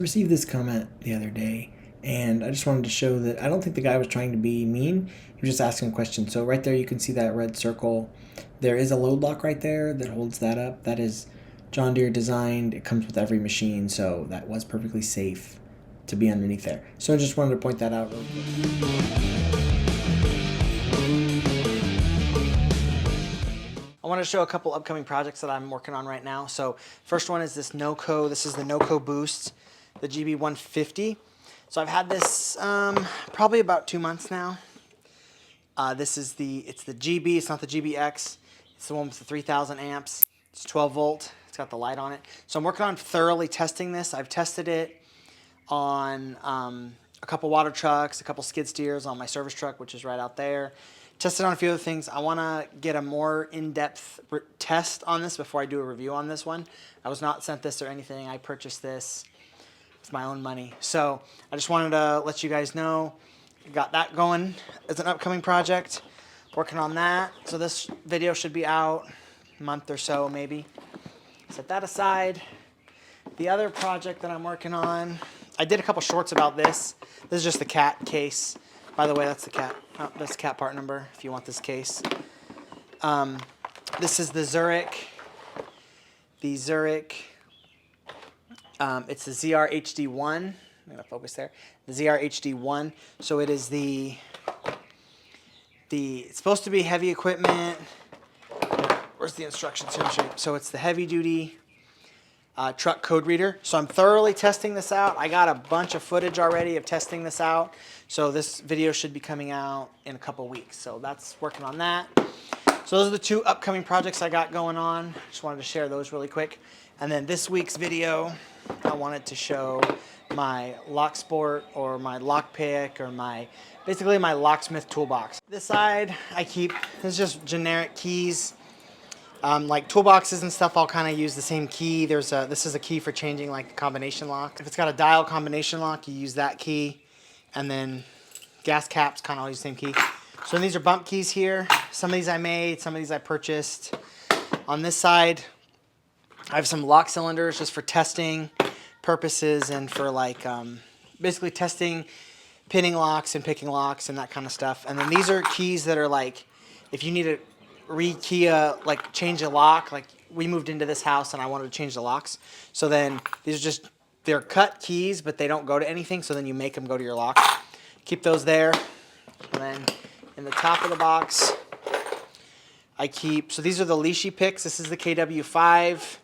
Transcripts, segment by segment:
Received this comment the other day, and I just wanted to show that I don't think the guy was trying to be mean. He was just asking a question. So right there you can see that red circle. There is a load lock right there that holds that up. That is John Deere designed. It comes with every machine, so that was perfectly safe to be underneath there. So I just wanted to point that out real quick. I want to show a couple upcoming projects that I'm working on right now. So first one is this NoCo. This is the NoCo Boost, the GB150. So I've had this probably about 2 months now. It's the GB, it's not the GBX. It's the one with the 3,000 amps. It's 12 volt, it's got the light on it. So I'm working on thoroughly testing this. I've tested it on a couple water trucks, a couple skid steers on my service truck, which is right out there. Tested on a few other things. I want to get a more in-depth test on this before I do a review on this one. I was not sent this or anything. I purchased this with my own money. So I just wanted to let you guys know. Got that going as an upcoming project. Working on that. So this video should be out a month or so maybe. Set that aside. The other project that I'm working on, I did a couple shorts about this. This is just the cat case. By the way, that's the cat. Oh, that's the cat part number if you want this case. This is the Zurich. The Zurich. It's the ZR HD1. I'm gonna focus there. The ZR HD1. So it is it's supposed to be heavy equipment. Where's the instructions here? So it's the heavy duty truck code reader. So I'm thoroughly testing this out. I got a bunch of footage already of testing this out. So this video should be coming out in a couple weeks. So that's working on that. So those are the two upcoming projects I got going on. Just wanted to share those really quick. And then this week's video, I wanted to show my LockSport or my lockpick or basically my locksmith toolbox. This side this is just generic keys. Like toolboxes and stuff, I'll kind of use the same key. This is a key for changing like the combination lock. If it's got a dial combination lock, you use that key. And then gas caps, kind of all use the same key. So these are bump keys here. Some of these I made, some of these I purchased. On this side, I have some lock cylinders just for testing purposes and for like basically testing pinning locks and picking locks and that kind of stuff. And then these are keys that are like, if you need to re-key like change a lock, like we moved into this house and I wanted to change the locks. So then these are just, they're cut keys, but they don't go to anything, so then you make them go to your lock. Keep those there. And then in the top of the box, so these are the leashy picks. This is the KW5,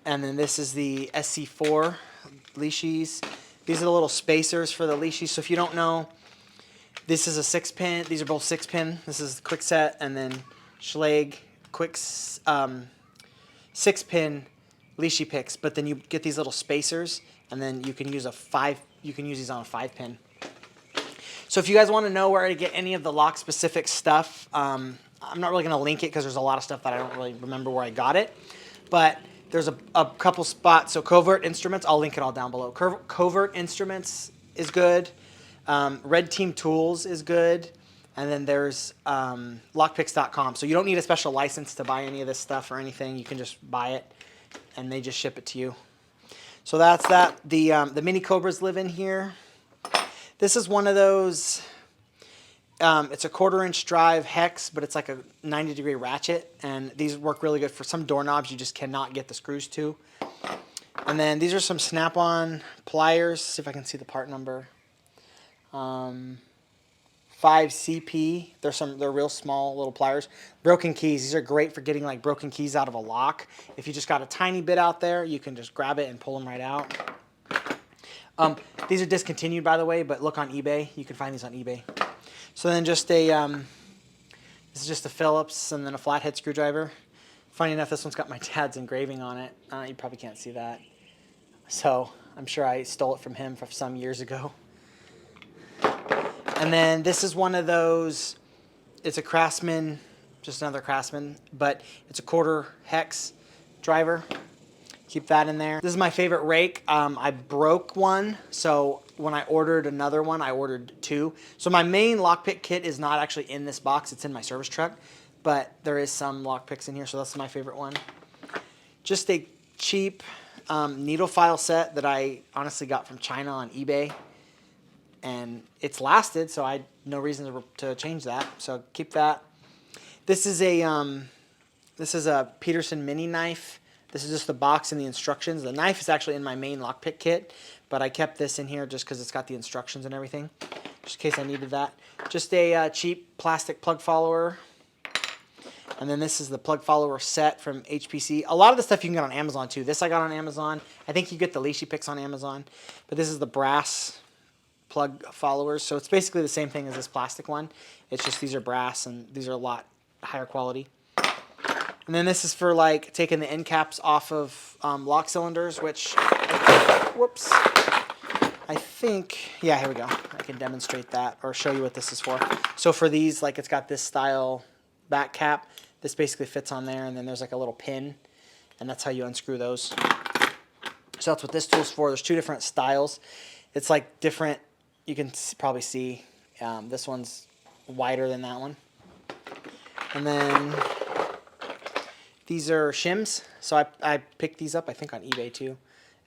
and then this is the SC4 leashies. These are the little spacers for the leashies. So if you don't know, this is a 6-pin. These are both 6-pin. This is the Quickset, and then Schlage quick 6-pin leashy picks, but then you get these little spacers, and then you can use these on a 5-pin. So if you guys want to know where to get any of the lock specific stuff, I'm not really going to link it because there's a lot of stuff that I don't really remember where I got it, but there's a couple spots. So Covert Instruments, I'll link it all down below. Covert Instruments is good. Red Team Tools is good. And then there's lockpicks.com. So you don't need a special license to buy any of this stuff or anything. You can just buy it, and they just ship it to you. So that's that. The mini Cobras live in here. This is one of those, it's a 1/4-inch drive hex, but it's like a 90-degree ratchet, and these work really good for some doorknobs you just cannot get the screws to. And then these are some snap-on pliers. See if I can see the part number. 5CP. They're real small little pliers. Broken keys. These are great for getting like broken keys out of a lock. If you just got a tiny bit out there, you can just grab it and pull them right out. These are discontinued, by the way, but look on eBay. You can find these on eBay. So then just this is just a Phillips and then a flathead screwdriver. Funny enough, this one's got my dad's engraving on it. You probably can't see that. So I'm sure I stole it from him from some years ago. And then this is one of those, it's a Craftsman, just another Craftsman, but it's a 1/4 hex driver. Keep that in there. This is my favorite rake. I broke one, so when I ordered another one, I ordered 2. So my main lockpick kit is not actually in this box. It's in my service truck, but there is some lockpicks in here, so that's my favorite one. Just a cheap needle file set that I honestly got from China on eBay. And it's lasted, so I had no reason to change that. So keep that. This is a Peterson mini knife. This is just the box and the instructions. The knife is actually in my main lockpick kit, but I kept this in here just because it's got the instructions and everything, just in case I needed that. Just a cheap plastic plug follower. And then this is the plug follower set from HPC. A lot of the stuff you can get on Amazon too. This I got on Amazon. I think you get the Leashy picks on Amazon. But this is the brass plug followers. So it's basically the same thing as this plastic one. It's just these are brass and these are a lot higher quality. And then this is for like taking the end caps off of lock cylinders, which, whoops, I think, yeah, here we go. I can demonstrate that or show you what this is for. So for these, like it's got this style back cap. This basically fits on there, and then there's like a little pin, and that's how you unscrew those. So that's what this tool's for. There's two different styles. It's like different, you can probably see this one's wider than that one. And then these are shims. So I picked these up, I think, on eBay too.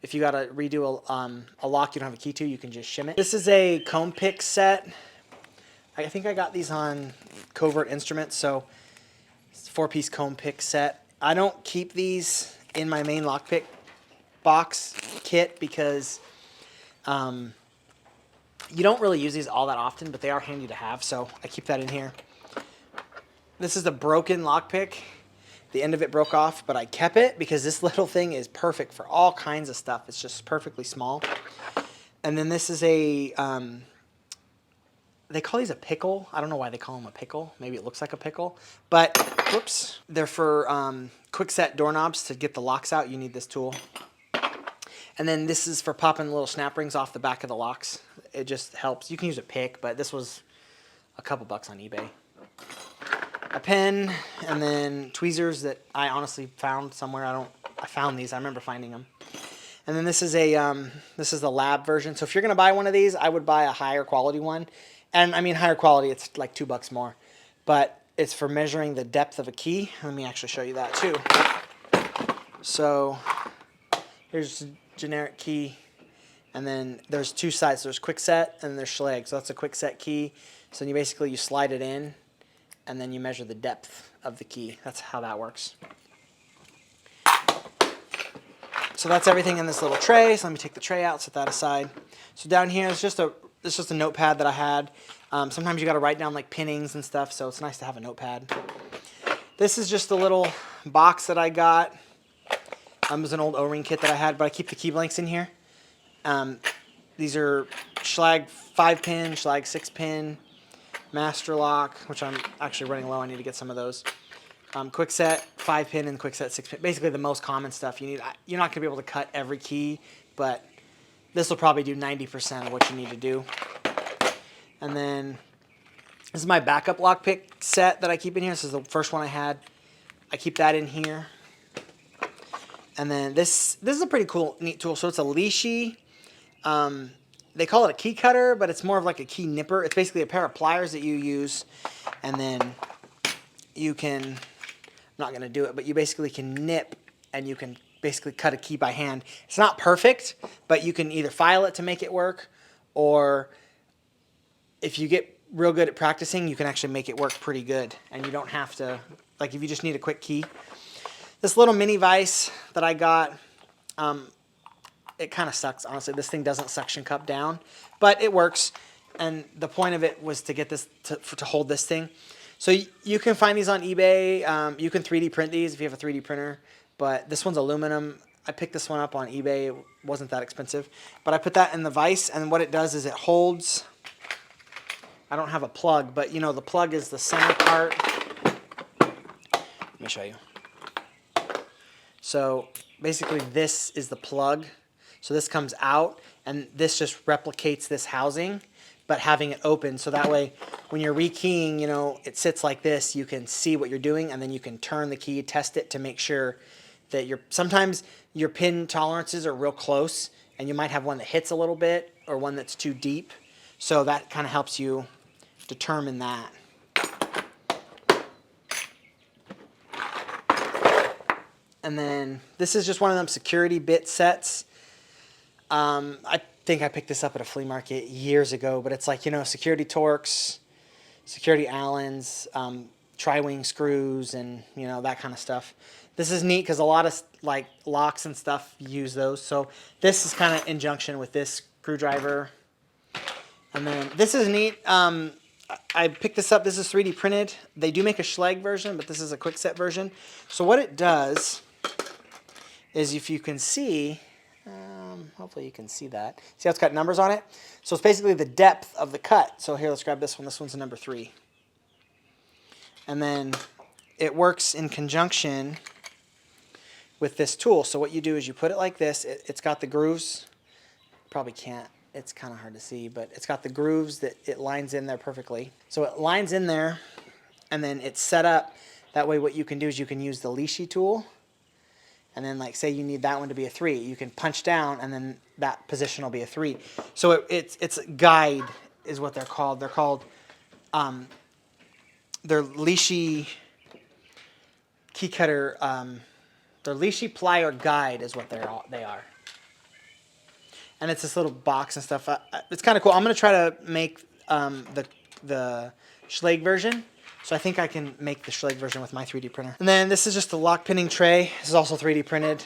If you got to redo a lock you don't have a key to, you can just shim it. This is a comb pick set. I think I got these on Covert Instruments, so it's a 4-piece comb pick set. I don't keep these in my main lockpick box kit because you don't really use these all that often, but they are handy to have, so I keep that in here. This is a broken lockpick. The end of it broke off, but I kept it because this little thing is perfect for all kinds of stuff. It's just perfectly small. And then this is a, they call these a pickle. I don't know why they call them a pickle. Maybe it looks like a pickle. But, whoops, they're for quick set doorknobs. To get the locks out, you need this tool. And then this is for popping little snap rings off the back of the locks. It just helps. You can use a pick, but this was a couple bucks on eBay. A pen, and then tweezers that I honestly found somewhere. I found these. I remember finding them. And then this is the lab version. So if you're gonna buy one of these, I would buy a higher quality one. And I mean higher quality, it's like $2 more. But it's for measuring the depth of a key. Let me actually show you that too. So here's a generic key. And then there's two sides. There's quick set and there's Schlag. So that's a quick set key. So you slide it in, and then you measure the depth of the key. That's how that works. So that's everything in this little tray. So let me take the tray out, set that aside. So down here is just a notepad that I had. Sometimes you got to write down like pinnings and stuff, so it's nice to have a notepad. This is just a little box that I got. It was an old O-ring kit that I had, but I keep the key blanks in here. These are Schlag 5-pin, Schlag 6-pin, Master Lock, which I'm actually running low. I need to get some of those. Quick set 5-pin and quick set 6-pin. Basically the most common stuff you need. You're not going to be able to cut every key, but this will probably do 90% of what you need to do. And then this is my backup lockpick set that I keep in here. This is the first one I had. I keep that in here. And then this is a pretty cool, neat tool. So it's a Leashy. They call it a key cutter, but it's more of like a key nipper. It's basically a pair of pliers that you use, and then you can, I'm not going to do it, but you basically can nip, and you can basically cut a key by hand. It's not perfect, but you can either file it to make it work, or if you get real good at practicing, you can actually make it work pretty good, and you don't have to, like if you just need a quick key. This little mini vise that I got, it kind of sucks, honestly. This thing doesn't suction cup down, but it works. And the point of it was to get this to hold this thing. So you can find these on eBay. You can 3D print these if you have a 3D printer, but this one's aluminum. I picked this one up on eBay. It wasn't that expensive, but I put that in the vise, and what it does is it holds. I don't have a plug, but you know the plug is the center part. Let me show you. So basically this is the plug. So this comes out, and this just replicates this housing, but having it open. So that way, when you're rekeying, you know, it sits like this. You can see what you're doing, and then you can turn the key, test it to make sure that sometimes your pin tolerances are real close, and you might have one that hits a little bit or one that's too deep. So that kind of helps you determine that. And then this is just one of them security bit sets. I think I picked this up at a flea market years ago, but it's like, you know, security Torx, security Allens, tri-wing screws, and, you know, that kind of stuff. This is neat because a lot of like locks and stuff use those. So this is kind of in junction with this screwdriver. And then this is neat. I picked this up. This is 3D printed. They do make a Schlage version, but this is a quick set version. So what it does is, if you can see, hopefully you can see that. See how it's got numbers on it? So it's basically the depth of the cut. So here, let's grab this one. This one's a number 3. And then it works in conjunction with this tool. So what you do is you put it like this. It's got the grooves. Probably can't. It's kind of hard to see, but it's got the grooves that it lines in there perfectly. So it lines in there, and then it's set up. That way what you can do is you can use the leashy tool, and then like say you need that one to be a 3. You can punch down, and then that position will be a 3. So it's a guide is what they're called. They're called, they're leashy key cutter, they're leashy plier guide is what they are. And it's this little box and stuff. It's kind of cool. I'm going to try to make the Schlage version. So I think I can make the Schlage version with my 3D printer. And then this is just a lock pinning tray. This is also 3D printed.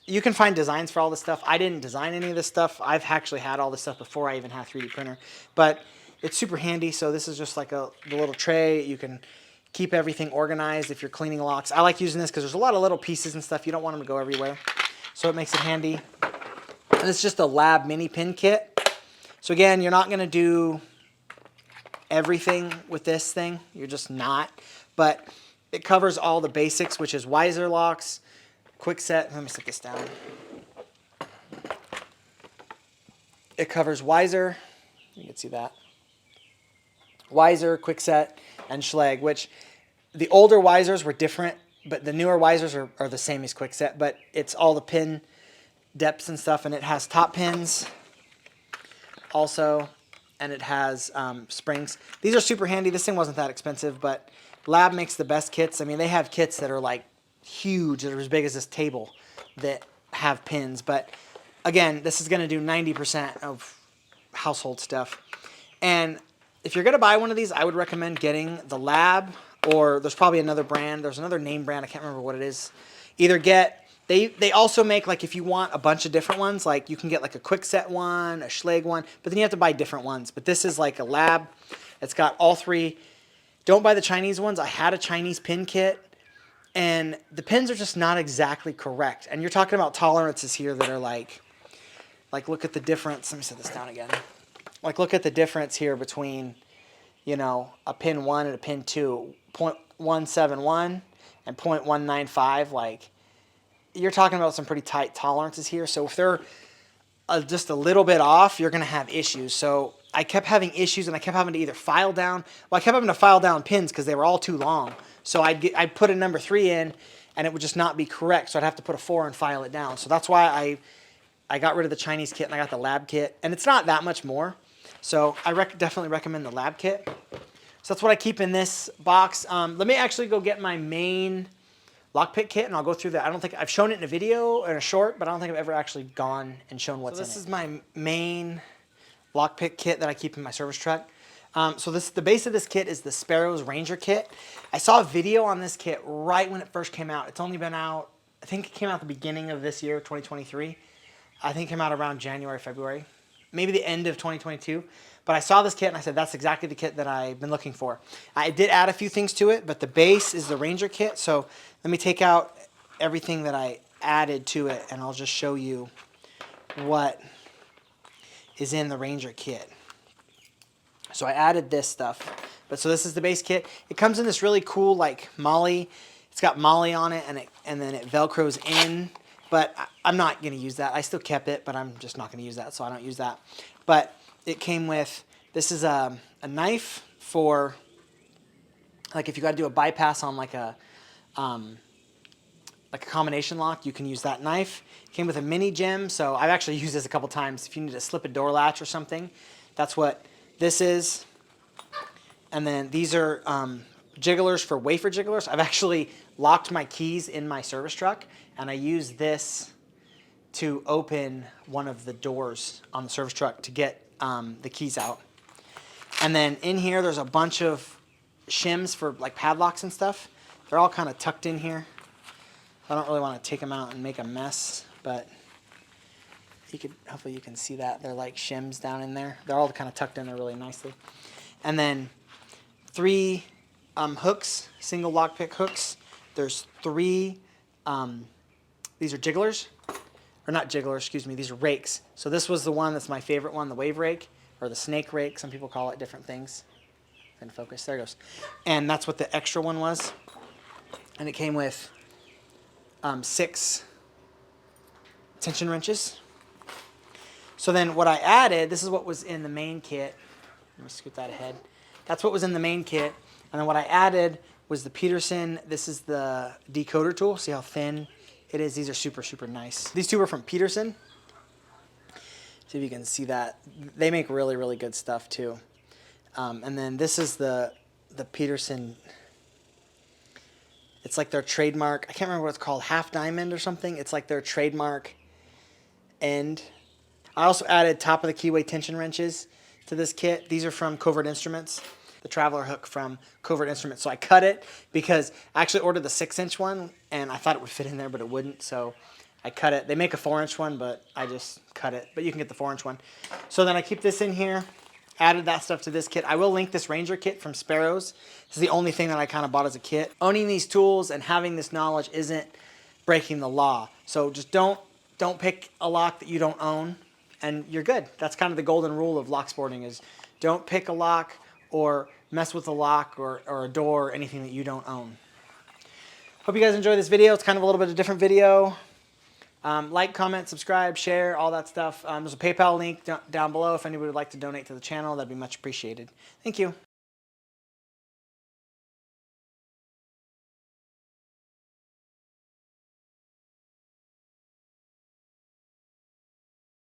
You can find designs for all this stuff. I didn't design any of this stuff. I've actually had all this stuff before I even had a 3D printer. But it's super handy. So this is just like the little tray. You can keep everything organized if you're cleaning locks. I like using this because there's a lot of little pieces and stuff. You don't want them to go everywhere. So it makes it handy. And it's just a lab mini pin kit. So again, you're not going to do everything with this thing. You're just not. But it covers all the basics, which is Weiser locks, quick set. Let me set this down. It covers Weiser. You can see that. Weiser, quick set, and Schlage, which the older Weisers were different, but the newer Weisers are the same as quick set, but it's all the pin depths and stuff, and it has top pins also, and it has springs. These are super handy. This thing wasn't that expensive, but Lab makes the best kits. I mean, they have kits that are like huge, that are as big as this table, that have pins. But again, this is going to do 90% of household stuff. And if you're going to buy one of these, I would recommend getting the Lab, or there's probably another brand. There's another name brand. I can't remember what it is. Either get... They also make, like, if you want a bunch of different ones, like you can get like a quick set one, a Schlage one, but then you have to buy different ones. But this is like a Lab. It's got all 3. Don't buy the Chinese ones. I had a Chinese pin kit, and the pins are just not exactly correct. And you're talking about tolerances here that are like look at the difference. Let me set this down again. Like, look at the difference here between, you know, a pin 1 and a pin 2. 0.171 and 0.195, like... You're talking about some pretty tight tolerances here. So if they're just a little bit off, you're going to have issues. So I kept having issues, and I kept having to either file down. Well, I kept having to file down pins because they were all too long. So I'd put a number 3 in, and it would just not be correct. So I'd have to put a 4 and file it down. So that's why I got rid of the Chinese kit, and I got the Lab kit. And it's not that much more. So I definitely recommend the Lab kit. So that's what I keep in this box. Let me actually go get my main lockpick kit, and I'll go through that. I don't think I've shown it in a video or a short, but I don't think I've ever actually gone and shown what's in it. So this is my main lockpick kit that I keep in my service truck. So the base of this kit is the Sparrows Ranger Kit. I saw a video on this kit right when it first came out. It's only been out, I think it came out at the beginning of this year, 2023. I think it came out around January, February, maybe the end of 2022. But I saw this kit, and I said, that's exactly the kit that I've been looking for. I did add a few things to it, but the base is the Ranger Kit. So let me take out everything that I added to it, and I'll just show you what is in the Ranger Kit. So I added this stuff. But so this is the base kit. It comes in this really cool, like, molly. It's got molly on it, and then it Velcros in. But I'm not going to use that. I still kept it, but I'm just not going to use that, so I don't use that. But it came with, this is a knife for, like, if you got to do a bypass on like a combination lock, you can use that knife. It came with a mini gem, so I've actually used this a couple times. If you need to slip a door latch or something, that's what this is. And then these are jigglers for wafer jigglers. I've actually locked my keys in my service truck, and I used this to open one of the doors on the service truck to get the keys out. And then in here, there's a bunch of shims for like padlocks and stuff. They're all kind of tucked in here. I don't really want to take them out and make a mess, but hopefully you can see that. They're like shims down in there. They're all kind of tucked in there really nicely. And then 3 hooks, single lockpick hooks. There's 3, these are jigglers, or not jigglers, excuse me, these are rakes. So this was the one that's my favorite one, the wave rake, or the snake rake. Some people call it different things. And focus, there it goes. And that's what the extra one was. And it came with 6 tension wrenches. So then what I added, this is what was in the main kit. Let me scoot that ahead. That's what was in the main kit. And then what I added was the Peterson. This is the decoder tool. See how thin it is? These are super, super nice. These 2 are from Peterson. See if you can see that. They make really, really good stuff too. And then this is the Peterson. It's like their trademark. I can't remember what it's called. Half diamond or something. It's like their trademark end. I also added top of the keyway tension wrenches to this kit. These are from Covert Instruments, the traveler hook from Covert Instruments. So I cut it because I actually ordered the 6-inch one and I thought it would fit in there, but it wouldn't. So I cut it. They make a 4-inch one, but I just cut it. But you can get the 4-inch one. So then I keep this in here. Added that stuff to this kit. I will link this Ranger kit from Sparrows. This is the only thing that I kind of bought as a kit. Owning these tools and having this knowledge isn't breaking the law. So just don't pick a lock that you don't own, and you're good. That's kind of the golden rule of lock sporting, is don't pick a lock or mess with a lock or a door or anything that you don't own. Hope you guys enjoyed this video. It's kind of a little bit of a different video. Like, comment, subscribe, share, all that stuff. There's a PayPal link down below if anybody would like to donate to the channel. That'd be much appreciated. Thank you.